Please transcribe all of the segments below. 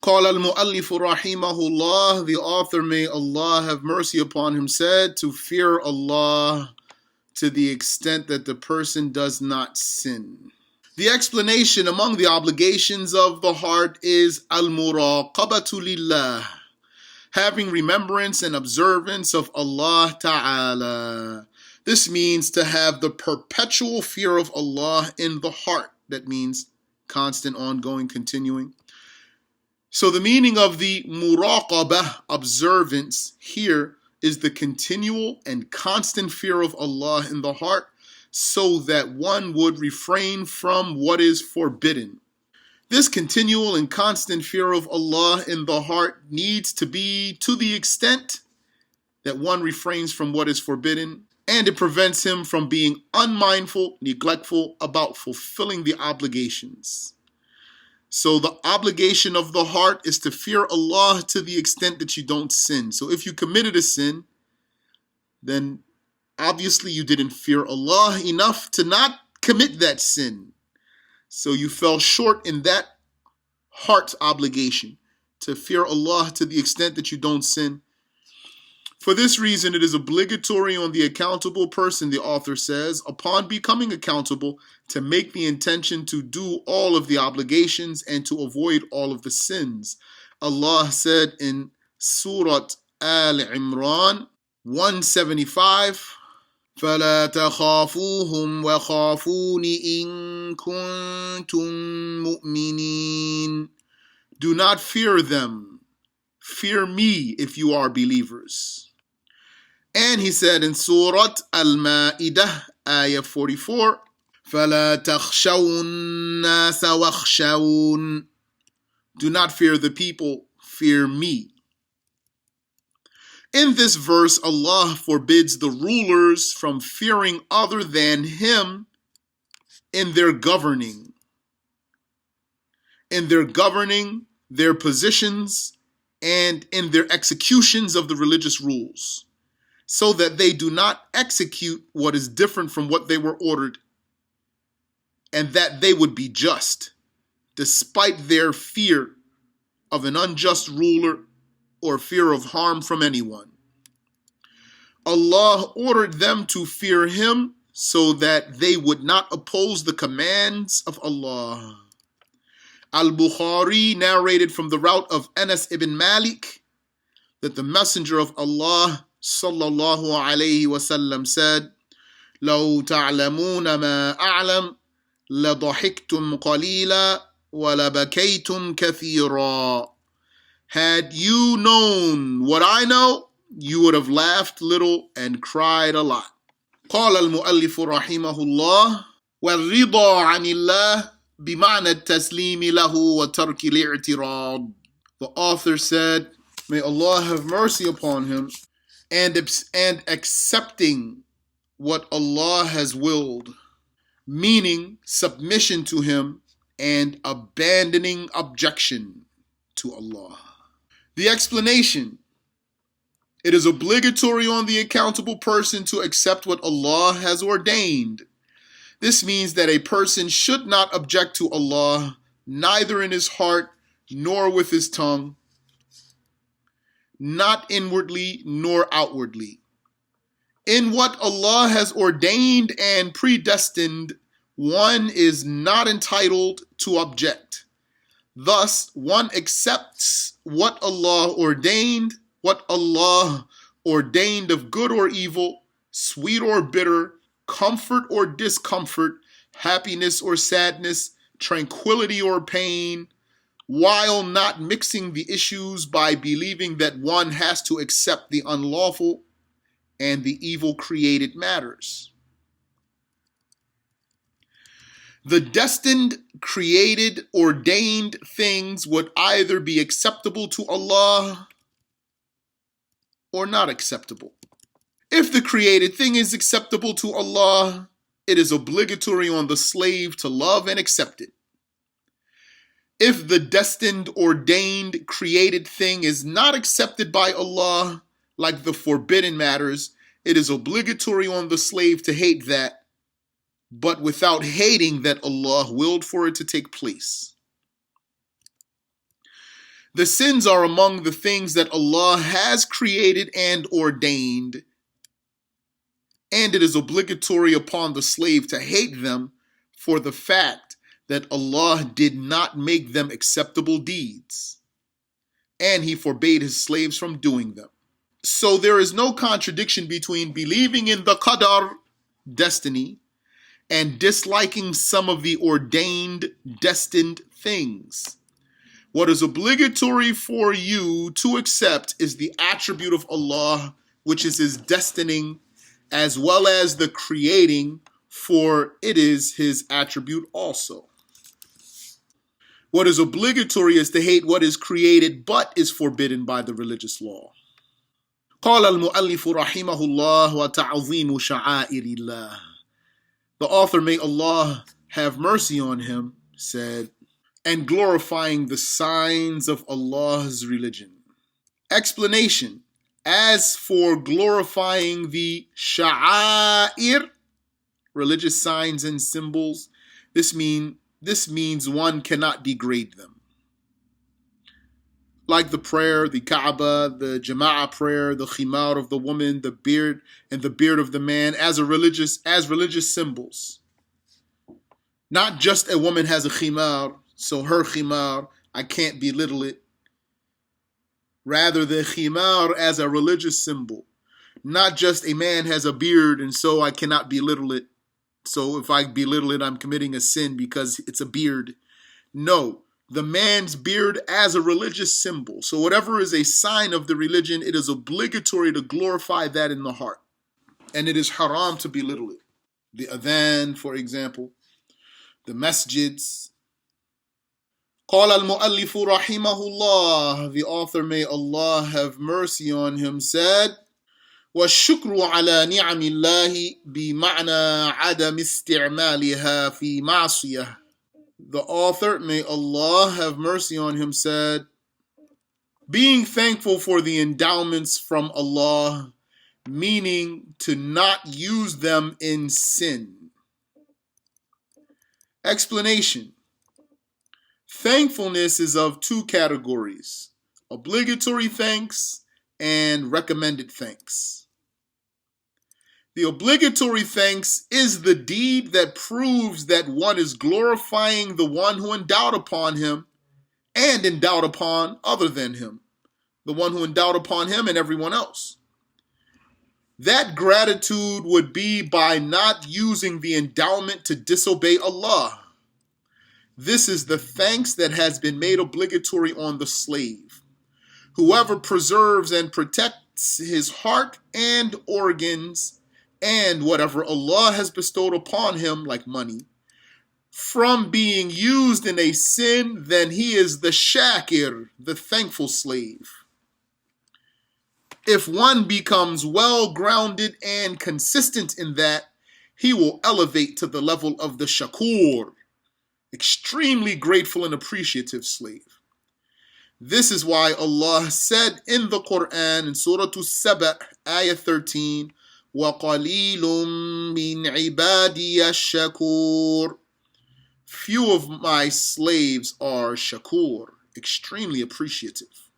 قال المؤلف رحمه الله, the author, may Allah have mercy upon him, said, to fear Allah to the extent that the person does not sin. The explanation among the obligations of the heart is al-muraqabatu lillah, having remembrance and observance of Allah Ta'ala. This means to have the perpetual fear of Allah in the heart. That means constant, ongoing, continuing. So the meaning of the muraqabah, observance, here is the continual and constant fear of Allah in the heart, so that one would refrain from what is forbidden. This continual and constant fear of Allah in the heart needs to be to the extent that one refrains from what is forbidden, and it prevents him from being unmindful, neglectful about fulfilling the obligations. So the obligation of the heart is to fear Allah to the extent that you don't sin. So if you committed a sin, then obviously you didn't fear Allah enough to not commit that sin. So you fell short in that heart's obligation to fear Allah to the extent that you don't sin. For this reason, it is obligatory on the accountable person, the author says, upon becoming accountable, to make the intention to do all of the obligations and to avoid all of the sins. Allah said in Surah Al-Imran 175, فَلَا تَخَافُوهُمْ وَخَافُونِ إِن كُنتُم مُؤْمِنِينَ. Do not fear them. Fear me if you are believers. And he said in Surah Al-Ma'idah, ayah 44, فَلَا تَخْشَوُا النَّاسَ وَاخْشَوُونَ. Do not fear the people, fear me. In this verse, Allah forbids the rulers from fearing other than Him in their governing. In their governing, their positions, and in their executions of the religious rules, so that they do not execute what is different from what they were ordered, and that they would be just, despite their fear of an unjust ruler or fear of harm from anyone. Allah ordered them to fear Him so that they would not oppose the commands of Allah. Al-Bukhari narrated from the route of Anas ibn Malik that the Messenger of Allah sallallahu alayhi wasallam said, لو تعلمون ما أعلم لضحكتم قليلا ولبكيتم كثيرا. Had you known what I know, you would have laughed little and cried a lot. قال المؤلف رحمه الله والرضا عن الله بمعنى التسليم له وترك الاعتراض. The author said, may Allah have mercy upon him, and accepting what Allah has willed, meaning submission to Him and abandoning objection to Allah. The explanation: it is obligatory on the accountable person to accept what Allah has ordained. This means that a person should not object to Allah, neither in his heart nor with his tongue, not inwardly nor outwardly. In what Allah has ordained and predestined, one is not entitled to object. Thus, one accepts what Allah ordained of good or evil, sweet or bitter, comfort or discomfort, happiness or sadness, tranquility or pain, while not mixing the issues by believing that one has to accept the unlawful and the evil created matters. The destined, created, ordained things would either be acceptable to Allah or not acceptable. If the created thing is acceptable to Allah, it is obligatory on the slave to love and accept it. If the destined, ordained, created thing is not accepted by Allah, like the forbidden matters, it is obligatory on the slave to hate that, but without hating that Allah willed for it to take place. The sins are among the things that Allah has created and ordained, and it is obligatory upon the slave to hate them for the fact that Allah did not make them acceptable deeds, and He forbade His slaves from doing them. So there is no contradiction between believing in the qadar, destiny, and disliking some of the ordained, destined things. What is obligatory for you to accept is the attribute of Allah, which is His destining, as well as the creating, for it is His attribute also. What is obligatory is to hate what is created but is forbidden by the religious law. قال المؤلف رحمه الله وتعظيم شعائر الله. The author, may Allah have mercy on him, said, and glorifying the signs of Allah's religion. Explanation. As for glorifying the sha'air, religious signs and symbols, this means one cannot degrade them. Like the prayer, the Kaaba, the Jama'ah prayer, the khimar of the woman, the beard, and the beard of the man as religious symbols. Not just a woman has a khimar, so her khimar, I can't belittle it. Rather, the khimar as a religious symbol. Not just a man has a beard, and so I cannot belittle it. So if I belittle it, I'm committing a sin because it's a beard. No. The man's beard as a religious symbol. So whatever is a sign of the religion, it is obligatory to glorify that in the heart. And it is haram to belittle it. The adhan, for example, the masjids. قال المؤلف رحمه الله, the author, may Allah have mercy on him, said, والشكر على نعم الله بمعنى عدم استعمالها في معصية. The author, may Allah have mercy on him, said, being thankful for the endowments from Allah, meaning to not use them in sin. Explanation. Thankfulness is of two categories, obligatory thanks and recommended thanks. The obligatory thanks is the deed that proves that one is glorifying the one who endowed upon him and endowed upon other than him, the one who endowed upon him and everyone else. That gratitude would be by not using the endowment to disobey Allah. This is the thanks that has been made obligatory on the slave. Whoever preserves and protects his heart and organs and whatever Allah has bestowed upon him, like money, from being used in a sin, then he is the shakir, the thankful slave. If one becomes well-grounded and consistent in that, he will elevate to the level of the shakur, extremely grateful and appreciative slave. This is why Allah said in the Quran, in Surah As-Saba, Ayah 13, وَقَلِيلٌ مِّنْ عِبَادِيَ الشَّكُورِ. Few of my slaves are shakur, extremely appreciative.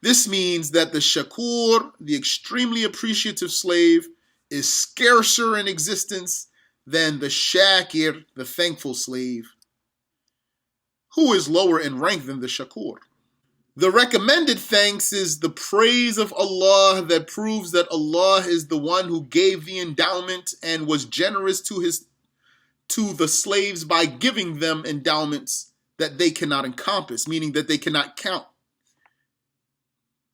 This means that the shakur, the extremely appreciative slave, is scarcer in existence than the shakir, the thankful slave, who is lower in rank than the shakur. The recommended thanks is the praise of Allah that proves that Allah is the one who gave the endowment and was generous to the slaves by giving them endowments that they cannot encompass, meaning that they cannot count.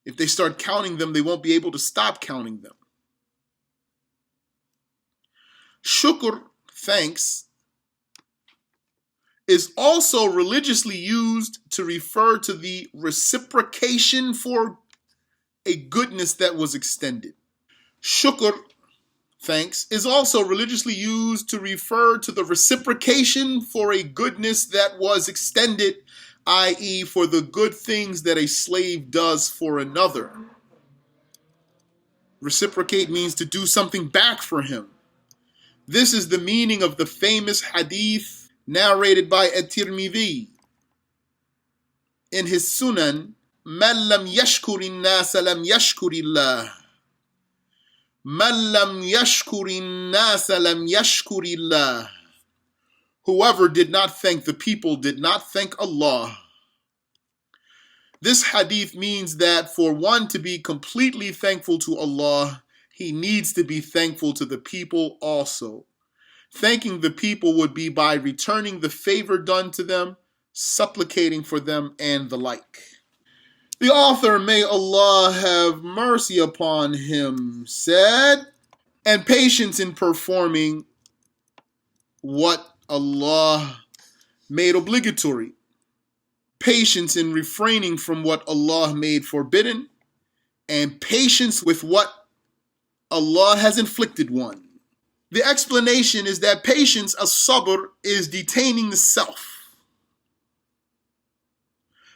If they start counting them, they won't be able to stop counting them. Shukr, thanks, is also religiously used to refer to the reciprocation for a goodness that was extended. Shukr, thanks, is also religiously used to refer to the reciprocation for a goodness that was extended, i.e., for the good things that a slave does for another. Reciprocate means to do something back for him. This is the meaning of the famous hadith narrated by At-Tirmidhi. in his Sunan, "Man lam yashkurin nasa lam yashkurillah. Man lam yashkurin nasa lam yashkurillah." Whoever did not thank the people did not thank Allah. This hadith means that for one to be completely thankful to Allah, he needs to be thankful to the people also. Thanking the people would be by returning the favor done to them, supplicating for them, and the like. The author, may Allah have mercy upon him, said, and patience in performing what Allah made obligatory. Patience in refraining from what Allah made forbidden, and patience with what Allah has inflicted one. The explanation is that patience, as-sabr, is detaining the self,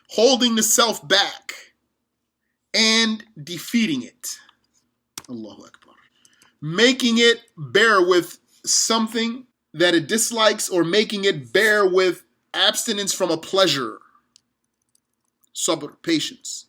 holding the self back, and defeating it. Allahu Akbar. Making it bear with something that it dislikes, or making it bear with abstinence from a pleasure. Sabr, patience.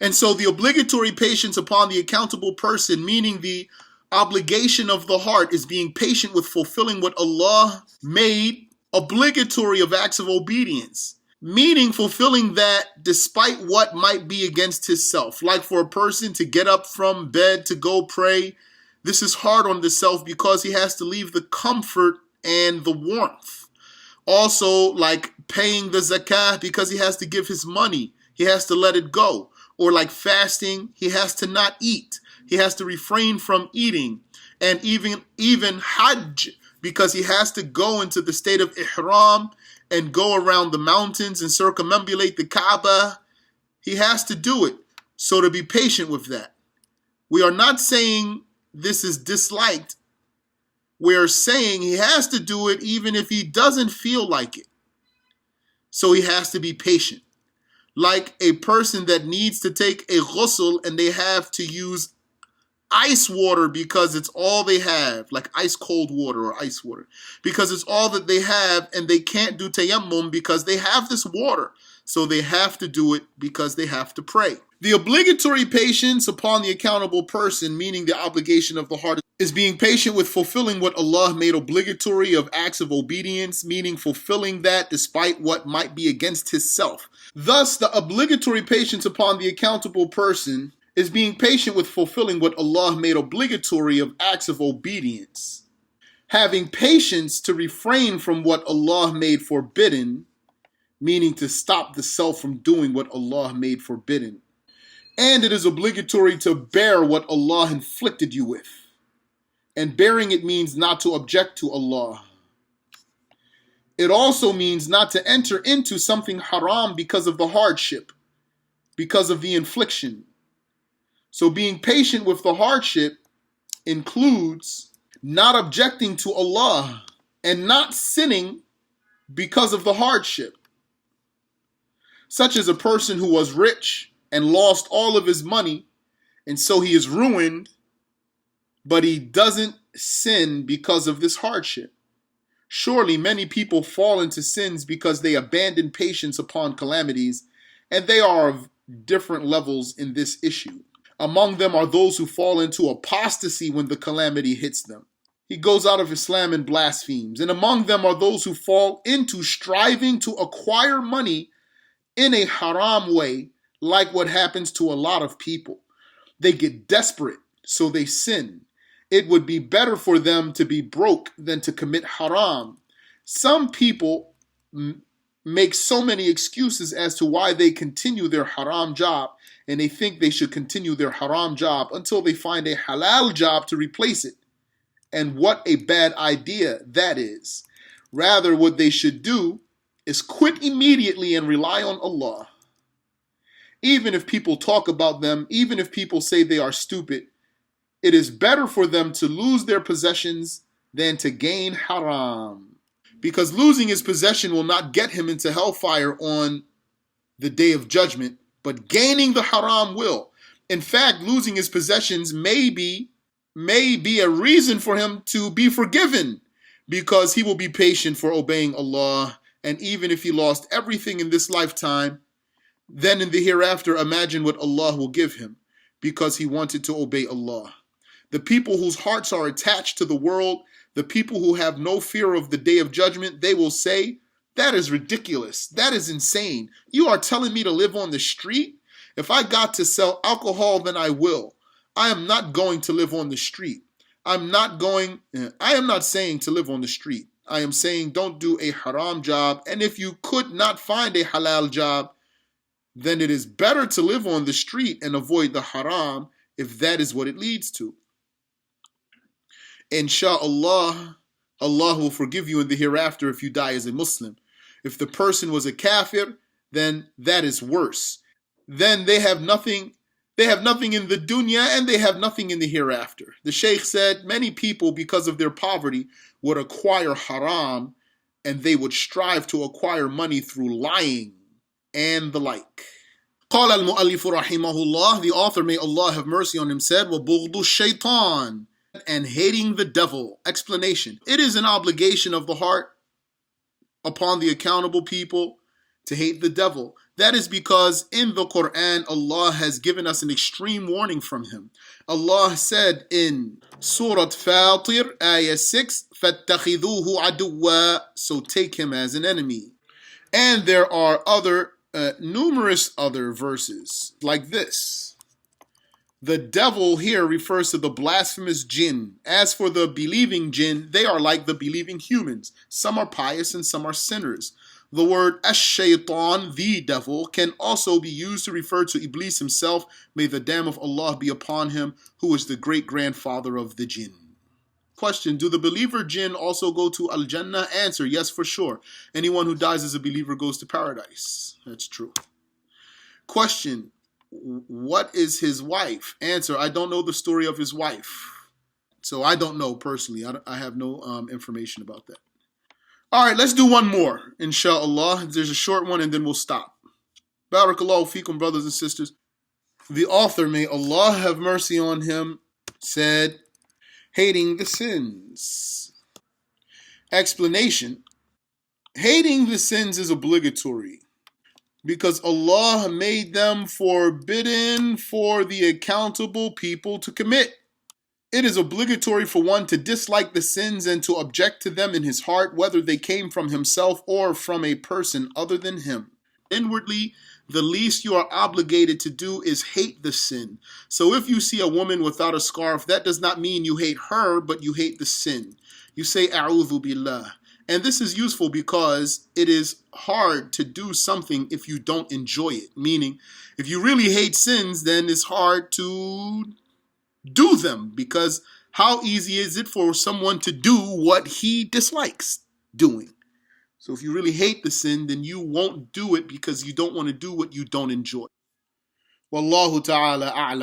And so the obligatory patience upon the accountable person, meaning the obligation of the heart, is being patient with fulfilling what Allah made obligatory of acts of obedience, meaning fulfilling that despite what might be against his self. Like for a person to get up from bed to go pray, this is hard on the self because he has to leave the comfort and the warmth. Also, like paying the zakah, because he has to give his money, he has to let it go. Or like fasting, he has to not eat. He has to refrain from eating. And even Hajj, because he has to go into the state of ihram and go around the mountains and circumambulate the Kaaba. He has to do it. So to be patient with that. We are not saying this is disliked. We're saying he has to do it even if he doesn't feel like it. So he has to be patient. Like a person that needs to take a ghusl and they have to use ice water because it's all they have, like ice cold water or ice water, because it's all that they have, and they can't do tayammum because they have this water. So they have to do it because they have to pray. The obligatory patience upon the accountable person, meaning the obligation of the heart, is being patient with fulfilling what Allah made obligatory of acts of obedience, meaning fulfilling that despite what might be against his self. Thus, the obligatory patience upon the accountable person is being patient with fulfilling what Allah made obligatory of acts of obedience. Having patience to refrain from what Allah made forbidden, meaning to stop the self from doing what Allah made forbidden. And it is obligatory to bear what Allah inflicted you with. And bearing it means not to object to Allah. It also means not to enter into something haram because of the hardship, because of the infliction. So being patient with the hardship includes not objecting to Allah and not sinning because of the hardship. Such as a person who was rich and lost all of his money, and so he is ruined, but he doesn't sin because of this hardship. Surely many people fall into sins because they abandon patience upon calamities, and they are of different levels in this issue. Among them are those who fall into apostasy when the calamity hits them. He goes out of Islam and blasphemes. And among them are those who fall into striving to acquire money in a haram way, like what happens to a lot of people. They get desperate, so they sin. It would be better for them to be broke than to commit haram. Some people make so many excuses as to why they continue their haram job, and they think they should continue their haram job until they find a halal job to replace it. And what a bad idea that is. Rather, what they should do is quit immediately and rely on Allah. Even if people talk about them, even if people say they are stupid, it is better for them to lose their possessions than to gain haram. Because losing his possession will not get him into hellfire on the day of judgment, but gaining the haram will. In fact, losing his possessions may be a reason for him to be forgiven, because he will be patient for obeying Allah. And even if he lost everything in this lifetime, Then in the hereafter, imagine what Allah will give him because he wanted to obey Allah. The people whose hearts are attached to the world, the people who have no fear of the day of judgment, they will say, that is ridiculous. That is insane. You are telling me to live on the street? If I got to sell alcohol, then I will. I am not going to live on the street. I am not saying to live on the street. I am saying don't do a haram job. And if you could not find a halal job, then it is better to live on the street and avoid the haram if that is what it leads to. Insha'Allah, Allah will forgive you in the hereafter if you die as a Muslim. If the person was a kafir, then that is worse. Then they have nothing in the dunya and they have nothing in the hereafter. The Shaykh said many people, because of their poverty, would acquire haram and they would strive to acquire money through lying and the like. قال المؤلف رحمه الله, the author, may Allah have mercy on him, said, وَبُغْضُ الشَّيْطَانِ, and hating the devil. Explanation. It is an obligation of the heart upon the accountable people to hate the devil. That is because in the Quran, Allah has given us an extreme warning from him. Allah said in Surah Fatir, Ayah 6, فَاتَّخِذُوهُ عَدُوًّا, so take him as an enemy. And there are numerous other verses like this. The devil here refers to the blasphemous jinn. As for the believing jinn, they are like the believing humans. Some are pious and some are sinners. The word ash-shaytan, the devil, can also be used to refer to Iblis himself. May the dam of Allah be upon him, who is the great-grandfather of the jinn. Question, do the believer jinn also go to Al-Jannah? Answer, yes, for sure. Anyone who dies as a believer goes to paradise. That's true. Question, what is his wife? Answer, I don't know the story of his wife. So I don't know personally. I have no information about that. All right, let's do one more, inshallah. There's a short one and then we'll stop. Barakallahu feekum, brothers and sisters. The author, may Allah have mercy on him, said, hating the sins. Explanation. Hating the sins is obligatory because Allah made them forbidden for the accountable people to commit. It is obligatory for one to dislike the sins and to object to them in his heart, whether they came from himself or from a person other than him. Inwardly, the least you are obligated to do is hate the sin. So if you see a woman without a scarf, that does not mean you hate her, but you hate the sin. You say, A'udhu billah. And this is useful because it is hard to do something if you don't enjoy it. Meaning, if you really hate sins, then it's hard to do them, because how easy is it for someone to do what he dislikes doing? So if you really hate the sin, then you won't do it because you don't want to do what you don't enjoy. Wallahu ta'ala a'lam.